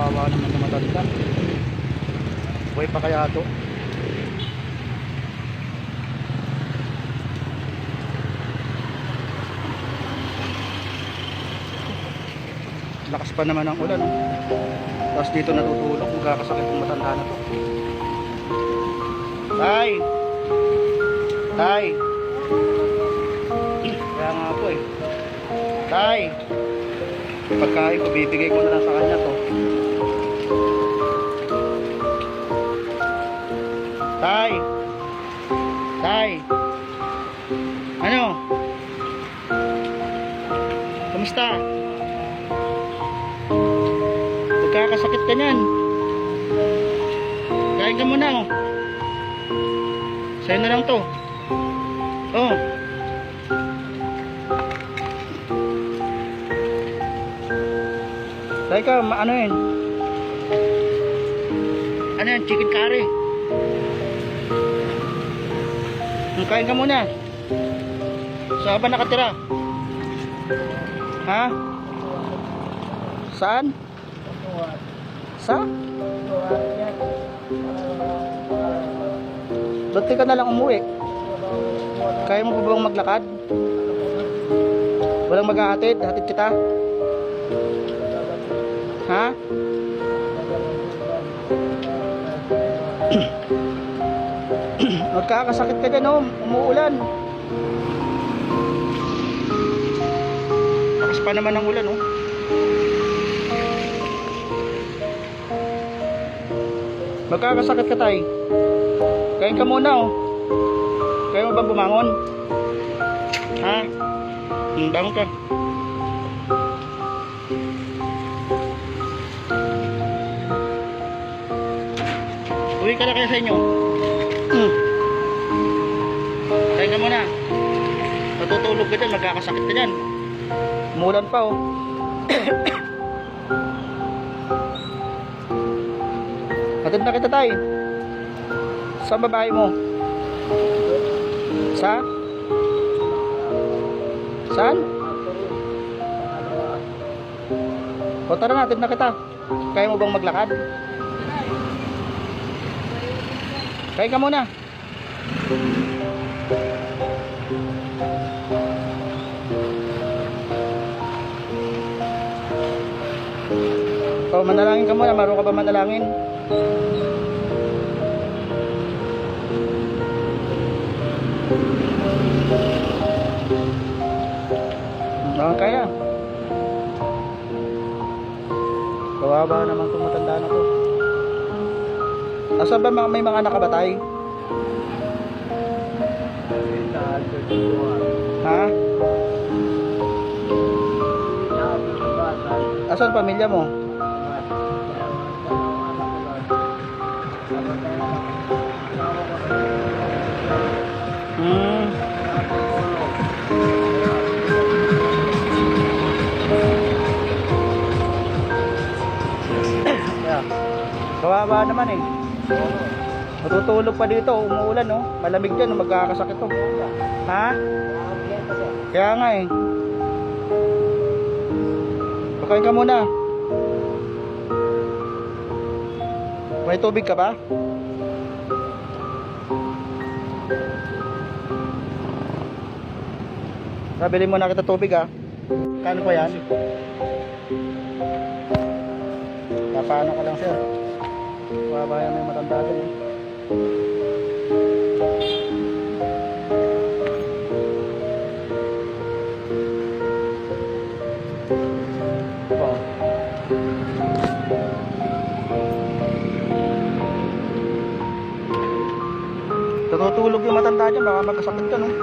Kawawa naman na matanda. Buhay pa kaya ito? Lakas pa naman ang ulan, tapos dito natutulog. Magkakasakit yung matanda na to. Tay! Tay! Kaya nga po eh. Tay! Pagkain ko, bibigay ko na lang sa kanya to. Tay! Tay! Ano? Kamusta? Pagkakasakit ka niyan. Kain ka muna, oh. Sa'yo na lang to. Oh. Tay ka, ano yun? Ano yan? Chicken curry. Kain ka muna. Saan ba nakatira? Ha? Saan? Sa? Doon ka na lang umuwi. Kaya mo pa bang maglakad? Walang mag-ahatid? Hatid kita? Ha? Magkakasakit ka dyan, oh. Umuulan. Lakas pa naman ang ulan, oh. Magkakasakit ka, tay. Kain ka muna, oh. Kaya mo ba bumangon? Ha? Bangon ka. Uwi ka na kaya sa inyo. Kain ka muna. Natutulog ka dyan, magkakasakit ka dyan. Umulan pa, oh. Hatid na kita, tay. Saan babae mo? Sa? Saan? O tara na, hatid na kita. Kaya mo bang maglakad? Kain ka muna. O, manalangin ka muna. Marunong ka ba manalangin? Kaya. Kawawa naman itong matanda na to. Asa ba may mga anak ka ba, tay? Ha? Asan pamilya mo? Kawawa naman eh. Matutulog pa dito, umuulan, no? Malamig dyan, magkakasakit to. Ha? Kaya nga eh. Pakain ka muna. May tubig ka ba? Nabili mo na kita tubig, ha? Kano pa yan? Paano ka lang, sir? Kawawa may matanda din, eh. Oh. Tutulog yung matanda dyan, baka magkasakit ka, no?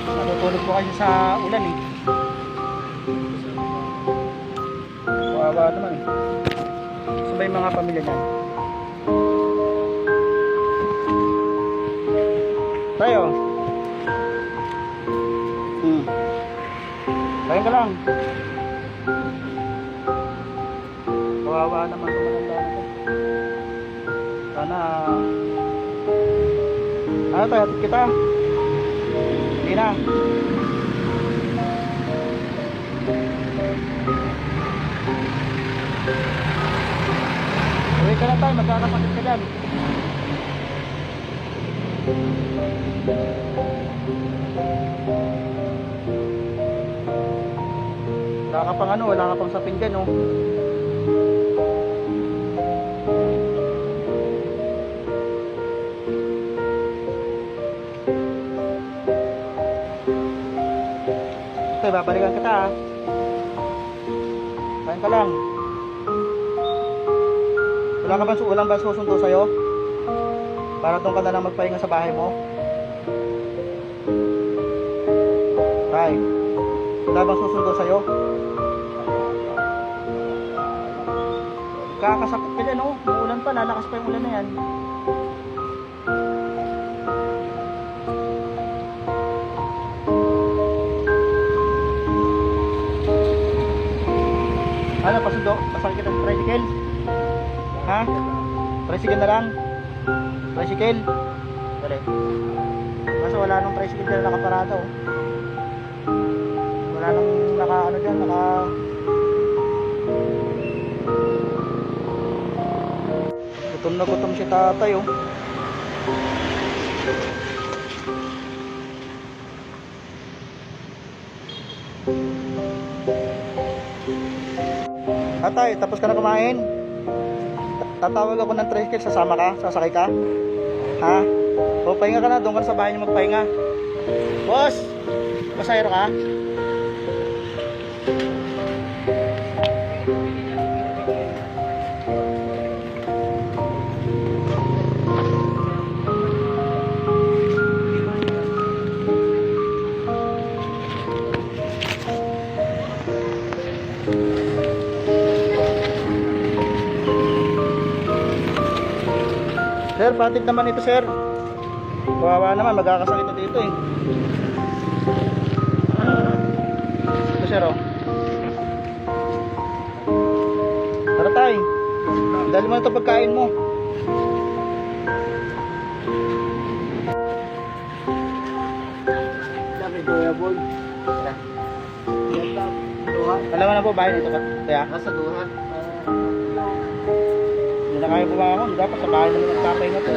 Natutulog po kasi sa ulan eh. Kawawa naman eh. Sabay mga pamilya niyan. Tayo. Tayo ka lang. Kawawa naman itong matanda na to. Sana ano tayo, hatid kita. Hindi na. Uwi ka na tayo, magkakasakit ka dyan. Wala ka pang ano, wala ka pang sapin dyan, oh. Okay, babalikan kita, ah. Kain ka lang. Walang ba susundo sa'yo? Para doon ka na lang magpahinga sa bahay mo? Tay, wala bang susundo sa'yo? Kakasakit ka dyan, oh. Uulan pa, lalakas pa yung ulan na yan. Ano, pasundo? Pasakit kita sa tricycle? Ha? Tricycle na lang? Tricycle? Dali. Kasi wala nung tricycle na nakaparado, oh. Wala nang naka ano dyan, gutom na gutom si tatay, oh. Tatay, tapos ka na kumain? Tatawag ako ng tricycle, sasama ka? Sasakay ka? Ha? O, pahinga ka na, doon ka na sa bahay niyo magpahinga. Boss! Pasahero ka? Sir, patid naman ito, sir. Kawawa naman, magkakasakit ito dito, eh. Ito, sir, oh. Tara tayo. Dali mo na ito pagkain mo. Alam mo na po, bahay nito ka? Kaya? Nasa duha. Hindi na kaya bumangon. Dapat sa bahay naman nagpapahinga to.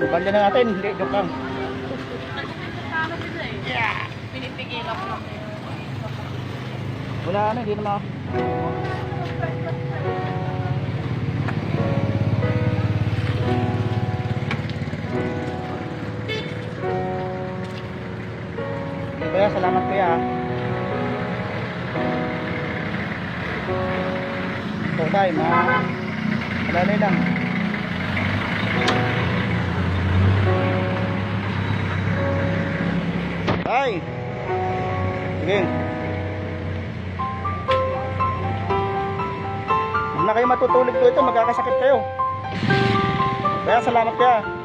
Banda na natin. Hindi, joke lang. Yeah! Pinipigil ako lang. Wala ano, hindi naman. Kaya salamat kuya. So tayo, malalay lang. Ay! Sige. Huwag na kayo matutulog po ito, magkakasakit kayo. Kaya salamat kaya.